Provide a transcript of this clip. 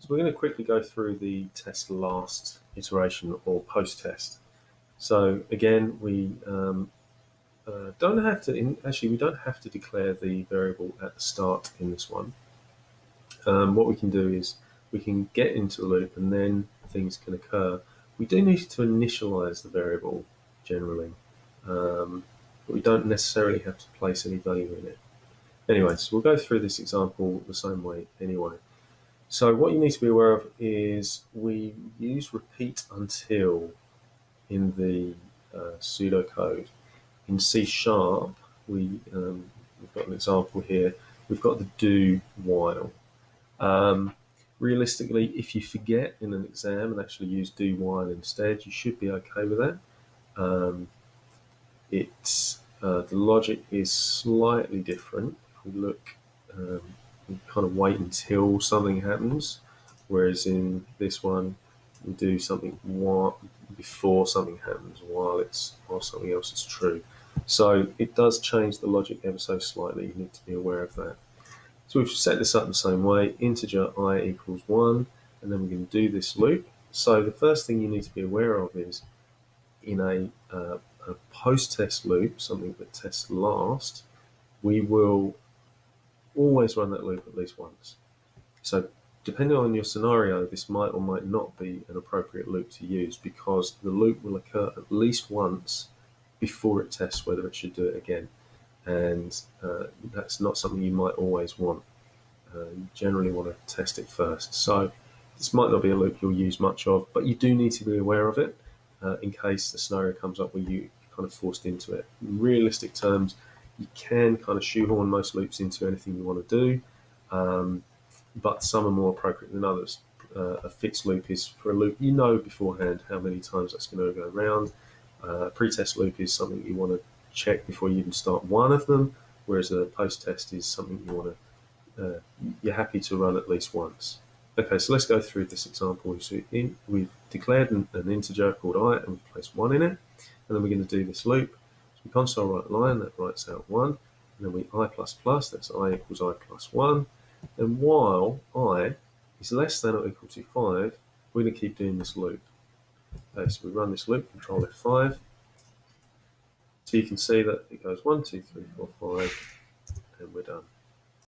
So we're going to quickly go through the test last iteration or post-test. So again, we don't have to, actually we don't have to declare the variable at the start in this one. What we can do is we can get into the loop and then things can occur. We do need to initialize the variable generally, but we don't necessarily have to place any value in it. Anyway, so we'll go through this example the same way anyway. So what you need to be aware of is we use repeat until in the pseudocode. In C#, we've got an example here. We've got the do while. Realistically, if you forget in an exam and actually use do while instead, you should be okay with that. The logic is slightly different. If we look, we kind of wait until something happens, whereas in this one, we do something before something happens while something else is true. So it does change the logic ever so slightly. You need to be aware of that. So we've set this up the same way, integer I equals 1, and then we're going to do this loop. So the first thing you need to be aware of is in a post-test loop, something that tests last, we will always run that loop at least once. So depending on your scenario, this might or might not be an appropriate loop to use because the loop will occur at least once before it tests whether it should do it again. And that's not something you might always want. You generally want to test it first. So this might not be a loop you'll use much of, but you do need to be aware of it in case the scenario comes up where you're kind of forced into it. In realistic terms, you can kind of shoehorn most loops into anything you want to do, but some are more appropriate than others. A fixed loop is for a loop you know beforehand how many times that's going to go around. A pre-test loop is something you want to check before you even start one of them, whereas a post-test is something you want to, you're happy to run at least once. Okay, so let's go through this example. So we've declared an integer called I and we've placed 1 in it, and then we're going to do this loop. So we console write line, that writes out 1, and then we I++, that's I equals I plus 1, and while I is less than or equal to 5, we're going to keep doing this loop. Okay, so we run this loop, control F5, so you can see that it goes 1, 2, 3, 4, 5, and we're done.